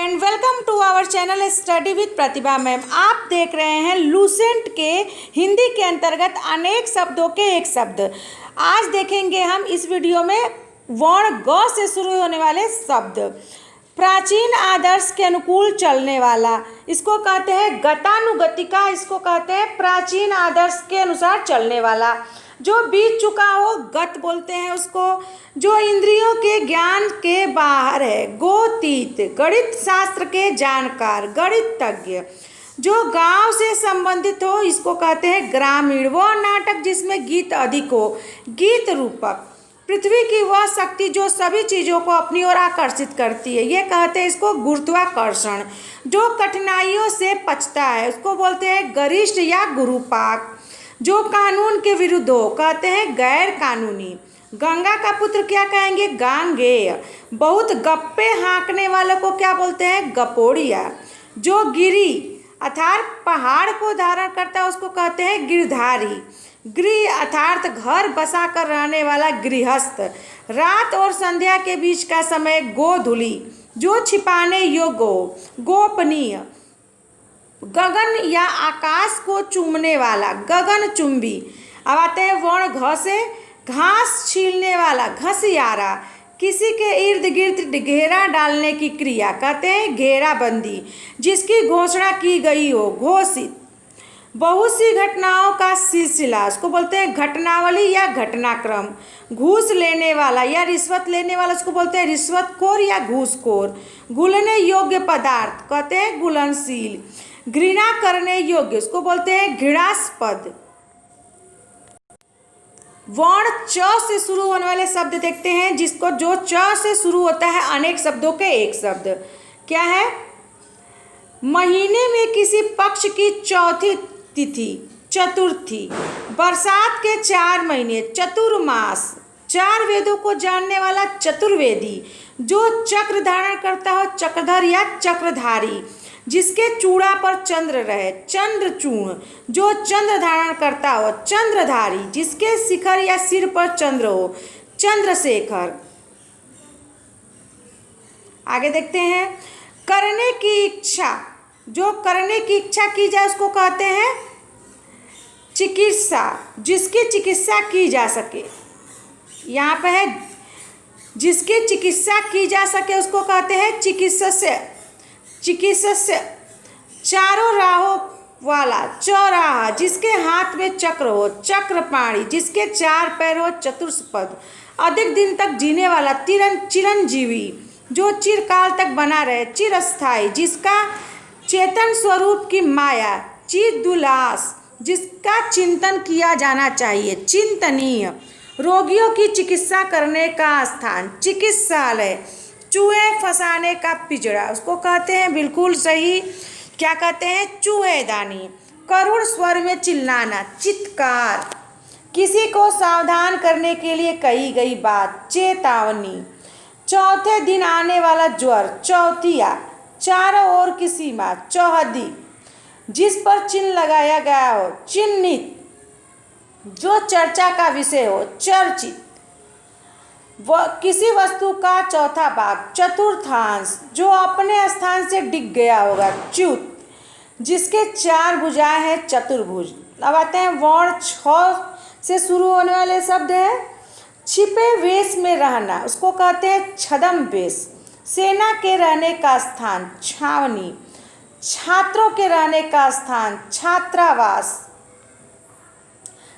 And welcome to our channel study with Pratibha ma'am. आप देख रहे हैं लूसेंट के हिंदी के अंतर्गत अनेक शब्दों के एक शब्द। आज देखेंगे हम इस वीडियो में वर्ण ग से शुरू होने वाले शब्द। प्राचीन आदर्श के अनुकूल चलने वाला, इसको कहते हैं गतानुगतिका, इसको कहते हैं प्राचीन आदर्श के अनुसार चलने वाला। जो बीत चुका हो गत बोलते हैं उसको। जो इंद्रियों के ज्ञान के बाहर है गोतीत, गणित शास्त्र के जानकार गणितज्ञ। जो गांव से संबंधित हो इसको कहते हैं ग्रामीण। वह नाटक जिसमें गीत अधिक हो गीत रूपक। पृथ्वी की वह शक्ति जो सभी चीज़ों को अपनी ओर आकर्षित करती है, ये कहते हैं इसको गुरुत्वाकर्षण। जो कठिनाइयों से पचता है उसको बोलते हैं गरिष्ठ या गुरुपाक। जो कानून के विरुद्ध हो कहते हैं गैर कानूनी। गंगा का पुत्र क्या कहेंगे गांगेय। बहुत गप्पे हाँकने वालों को क्या बोलते हैं गपोड़िया। जो गिरी अर्थात पहाड़ को धारण करता है उसको कहते हैं गिरधारी। गृह अर्थात घर बसा कर रहने वाला गृहस्थ। रात और संध्या के बीच का समय गोधूली। जो छिपाने योग्य हो गोपनीय। गगन या आकाश को चूमने वाला गगनचुंबी। अब आते हैं वर्ण घ से। घास छीलने वाला घसियारा। किसी के इर्द गिर्द घेरा डालने की क्रिया कहते हैं घेराबंदी। जिसकी घोषणा की गई हो घोषित। बहुत सी घटनाओं का सिलसिला उसको बोलते हैं घटनावली या घटनाक्रम। घूस लेने वाला या रिश्वत लेने वाला उसको बोलते हैं रिश्वतखोर या घूसखोर। घुलने योग्य पदार्थ कहते हैं घुलनशील। घृणा करने योग्य उसको बोलते हैं घृणास्पद। वर्ण च से शुरू होने वाले शब्द देखते हैं, जिसको जो च से शुरू होता है अनेक शब्दों के एक शब्द। क्या है? महीने में किसी पक्ष की चौथी तिथि चतुर्थी। बरसात के 4 महीने चतुर्मास। 4 वेदों को जानने वाला चतुर्वेदी। जो चक्र धारण करता हो चक्रधर या चक्रधारी। जिसके चूड़ा पर चंद्र रहे चंद्रचूर्ण। जो चंद्र धारण करता हो चंद्रधारी। जिसके शिखर या सिर पर चंद्र हो चंद्रशेखर। आगे देखते हैं करने की इच्छा। जो करने की इच्छा की जाए उसको कहते हैं चिकित्सा। जिसकी चिकित्सा की जा सके, यहाँ पे है जिसकी चिकित्सा की जा सके उसको कहते हैं चिकित्स्य। चिकित्स्य। चारों राहों वाला चौराहा। जिसके हाथ में चक्र हो चक्रपाणी। जिसके 4 पैर हो चतुष्पद। अधिक दिन तक जीने वाला चिरंजीवी। जो चिरकाल तक बना रहे चिरस्थायी। जिसका चेतन स्वरूप की माया चिदुलास। जिसका चिंतन किया जाना चाहिए चिंतनीय। रोगियों की चिकित्सा करने का स्थान चिकित्सालय। चूहे फंसाने का पिंजरा उसको कहते हैं बिल्कुल सही, क्या कहते हैं चूहेदानी। करुण स्वर में चिल्लाना चित्कार। किसी को सावधान करने के लिए कही गई बात चेतावनी। चौथे दिन आने वाला ज्वर चौथिया। चारों ओर की सीमा चौहदी। जिस पर चिन्ह लगाया गया हो चिन्हित। जो चर्चा का विषय हो चर्चित। किसी वस्तु का चौथा भाग चतुर्थांश। जो अपने स्थान से डिग गया होगा च्युत। जिसके 4 भुजाएं हैं चतुर्भुज। अब आते हैं वर्ण छ से शुरू होने वाले शब्द है छिपे वेश में रहना उसको कहते हैं छद्म वेश। सेना के रहने का स्थान छावनी। छात्रों के रहने का स्थान छात्रावास।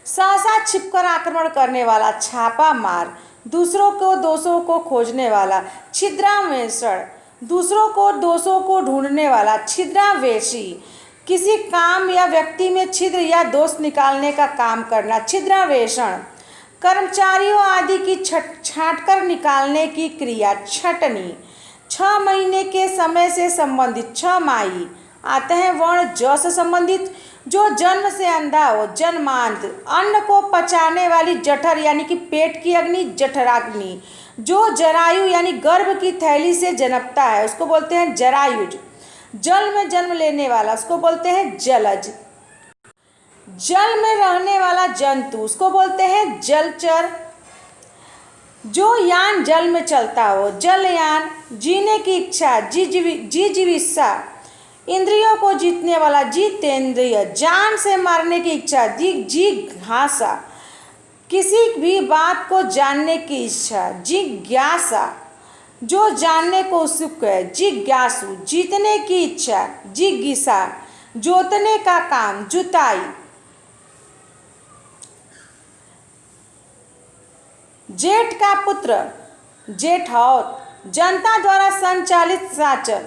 सहसा छिपकर आक्रमण करने वाला छापा मार। दूसरों को दोषों को खोजने वाला छिद्रान्वेषण। दूसरों को दोषों को ढूंढने वाला छिद्रान्वेषी। किसी काम या व्यक्ति में छिद्र या दोष निकालने का काम करना छिद्रान्वेषण। कर्मचारियों आदि की छांटकर निकालने की क्रिया छटनी। 6 महीने के समय से संबंधित 6 माही। आते हैं वर्ण ज से संबंधित। जो जन्म से अंधा हो जन्मांध। अन्न को पचाने वाली जठर यानी कि पेट की अग्नि जठराग्नि। जो जरायु यानी गर्भ की थैली से जन्मता है उसको बोलते हैं जरायुज। जल में जन्म लेने वाला उसको बोलते हैं जलज। जल में रहने वाला जंतु उसको बोलते हैं जलचर। जो यान जल में चलता हो, जलयान। जीने की इच्छा, जिजीविषा। इंद्रियों को जीतने वाला, जितेंद्रिय। जान से मारने की इच्छा, जिघासा। किसी भी बात को जानने की इच्छा, जिज्ञासा। जो जानने को उत्सुक है, जिज्ञासु। जीतने की इच्छा, जिज्ञासा। जोतने का काम, जुताई। जेठ का पुत्र, जेठौत। जनता द्वारा संचालित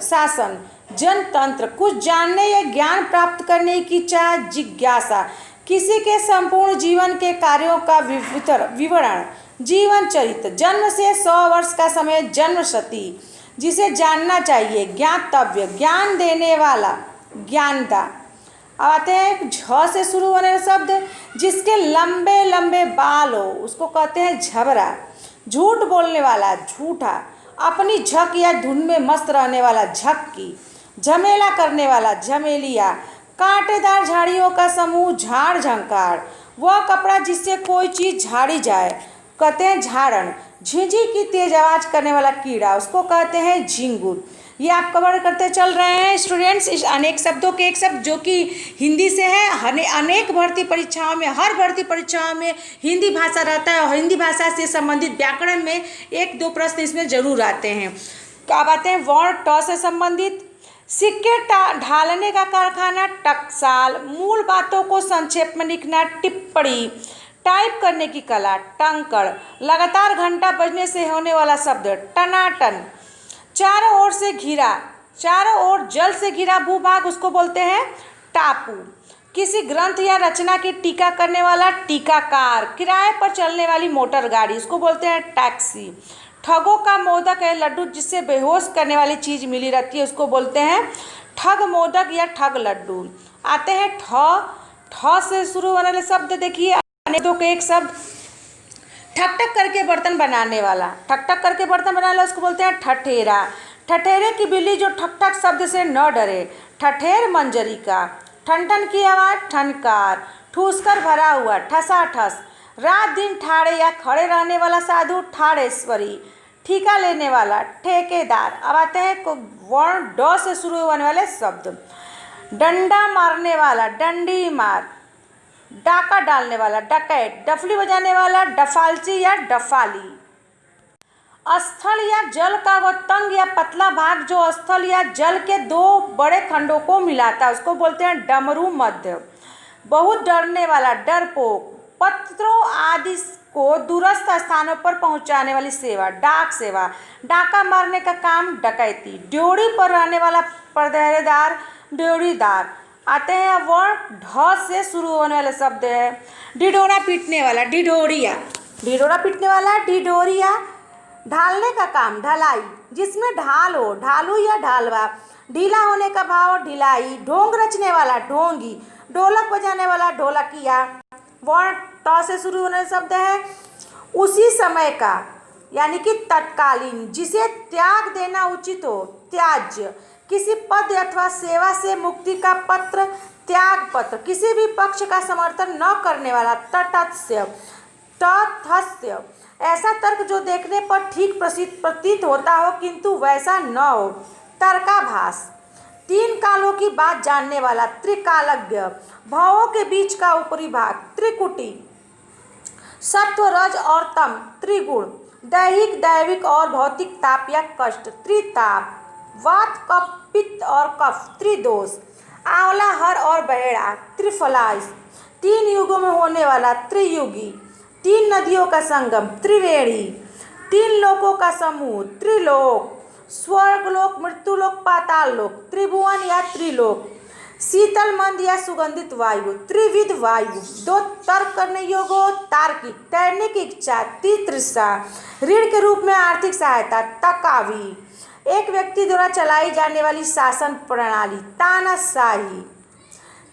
शासन, जनतंत्र। कुछ जानने या ज्ञान प्राप्त करने की इच्छा, जिज्ञासा। किसी के संपूर्ण जीवन के कार्यों का विवरण, जीवन चरित्र। जन्म से 100 वर्ष का समय, जन्मशती। जिसे जानना चाहिए, ज्ञातव्य। ज्ञान देने वाला, ज्ञानदा। अब आते हैं झ से शुरू होने वाले शब्द। जिसके लंबे लंबे बाल हो उसको कहते हैं झबरा। झूठ बोलने वाला, झूठा। अपनी झक या धुन में मस्त रहने वाला, झक्की। झमेला करने वाला, झमेलिया। कांटेदार झाड़ियों का समूह, झाड़ झंकार। वह कपड़ा जिससे कोई चीज़ झाड़ी जाए, कहते हैं झाड़न। झिंझी की तेज आवाज़ करने वाला कीड़ा, उसको कहते हैं झिंगुर। ये आप कवर करते चल रहे हैं स्टूडेंट्स, इस अनेक शब्दों के एक शब्द जो कि हिंदी से है। अनेक भर्ती परीक्षाओं में, हर भर्ती परीक्षाओं में हिंदी भाषा रहता है और हिंदी भाषा से संबंधित व्याकरण में 1-2 प्रश्न इसमें जरूर आते हैं। अब आते हैं वर्ण, ट से संबंधित। सिक्के ढालने का कारखाना, टकसाल। मूल बातों को संक्षेप में लिखना, टिप्पणी। टाइप करने की कला, टंकड़। लगातार घंटा बजने से होने वाला शब्द, टनाटन। चारों ओर से घिरा, चारों ओर जल से घिरा भूभाग, उसको बोलते हैं टापू। किसी ग्रंथ या रचना की टीका करने वाला, टीकाकार। किराए पर चलने वाली मोटर गाड़ी, उसको बोलते हैं टैक्सी। ठगों का मोदक है लड्डू, जिससे बेहोश करने वाली चीज़ मिली रहती है, उसको बोलते हैं ठग मोदक या ठग लड्डू। आते हैं ठ से शुरू होने वाले शब्द देखिए, अनेकों के एक शब्द। ठक ठक करके बर्तन बनाने वाला, ठक ठक करके बर्तन बनाने वाला उसको बोलते हैं ठठेरा। ठठेरे की बिल्ली जो ठक ठक शब्द से न डरे, ठठेर मंजरी का। ठन ठन की आवाज़, ठनकार। ठूस कर भरा हुआ, ठसाठस। रात दिन ठाड़े या खड़े रहने वाला साधु, ठाड़ेश्वरी। ठीका लेने वाला, ठेकेदार। अब आते हैं वर्ण ड से शुरू होने वाले शब्द। डंडा मारने वाला, डंडी मार। डाका डालने वाला, डकैत। डफली बजाने वाला, डफालची या डफाली। स्थल या जल का वह तंग या पतला भाग जो स्थल या जल के 2 बड़े खंडों को मिलाता है, उसको बोलते हैं डमरू मध्य। बहुत डरने वाला, डरपोक। पत्रों आदि को दूरस्थ स्थानों पर पहुंचाने वाली सेवा, डाक सेवा। डाका मारने का काम, डकैती। ड्योढ़ी पर रहने वाला पहरेदार, ड्योढ़ीदार। आते हैं वर्ण ढ से शुरू होने वाले शब्द है। ढिढोरा पीटने वाला, ढिढोरिया। ढिढोरा पीटने वाला, ढिढोरिया। ढालने का काम, ढलाई। जिसमें ढाल हो, ढालू या ढालवा। ढीला होने का भाव, ढिलाई। ढोंग रचने वाला, ढोंगी। ढोलक बजाने वाला, ढोलकिया। वर्ण ट से शुरू होने शब्द है उसी समय का, यानी कि तत्कालीन। जिसे त्याग देना उचित हो, त्याज्य। किसी पद अथवा सेवा से मुक्ति का पत्र, त्याग पत्र। किसी भी पक्ष का समर्थन न करने वाला, तटस्थ्य। तटस्थ्य ऐसा तर्क जो देखने पर ठीक प्रतीत होता हो किंतु वैसा न हो, तर्काभास। 3 कालों की बात जानने वाला, त्रिकालज्ञ। भावों के बीच का ऊपरी भाग, त्रिकुटी। सत्व, रज और तम, त्रिगुण। दैहिक, दैविक और भौतिक ताप या कष्ट, त्रिताप। वात, कफ, पित्त और कफ, त्रिदोष। आंवला, हर और बहेड़ा, त्रिफलाइस। 3 युगों में होने वाला, त्रियुगी। 3 नदियों का संगम, त्रिवेणी। 3 लोकों का समूह, त्रिलोक। स्वर्गलोक, मृत्युलोक, पाताल लोक, त्रिभुवन या त्रिलोक। शीतल, मंद या सुगंधित वायु, त्रिविध वायु। 2 तर्क करने योग्य, तार्किक। तैरने की इच्छा, तितृषा। ऋण के रूप में आर्थिक सहायता, तकावी। एक व्यक्ति द्वारा चलाई जाने वाली शासन प्रणाली, तानाशाही।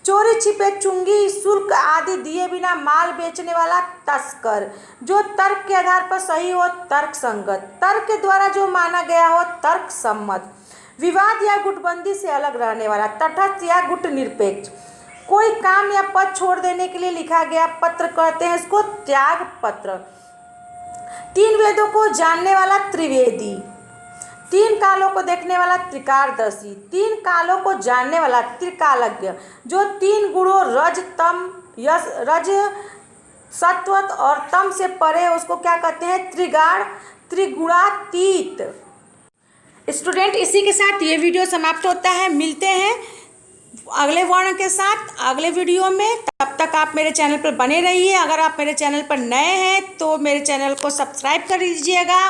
चोरी छिपे, चुंगी, शुल्क आदि दिए बिना माल बेचने वाला, तस्कर। जो तर्क के आधार पर सही हो, तर्क संगत। तर्क के द्वारा जो माना गया हो, तर्क सम्मत। विवाद या गुटबंदी से अलग रहने वाला, तटस्थ या गुट निरपेक्ष। कोई काम या पद छोड़ देने के लिए लिखा गया पत्र कहते हैं इसको त्याग पत्र। तीन वेदों को जानने वाला त्रिवेदी, तीन कालों को देखने वाला त्रिकालदर्शी, तीन कालों को जानने वाला त्रिकालज्ञ, जो तीन गुणों रज सत्व और तम से परे उसको क्या कहते हैं? त्रिगुणातीत। स्टूडेंट, इसी के साथ ये वीडियो समाप्त होता है। मिलते हैं अगले वर्ण के साथ अगले वीडियो में। तब तक आप मेरे चैनल पर बने रहिए। अगर आप मेरे चैनल पर नए हैं तो मेरे चैनल को सब्सक्राइब कर लीजिएगा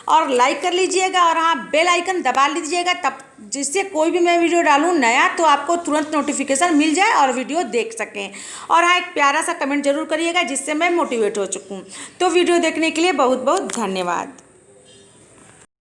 और लाइक कर लीजिएगा, और हाँ, बेल आइकन दबा लीजिएगा, तब जिससे कोई भी मैं वीडियो डालूँ नया तो आपको तुरंत नोटिफिकेशन मिल जाए और वीडियो देख सकें। और हाँ, एक प्यारा सा कमेंट जरूर करिएगा जिससे मैं मोटिवेट हो चुकूँ। तो वीडियो देखने के लिए बहुत बहुत धन्यवाद।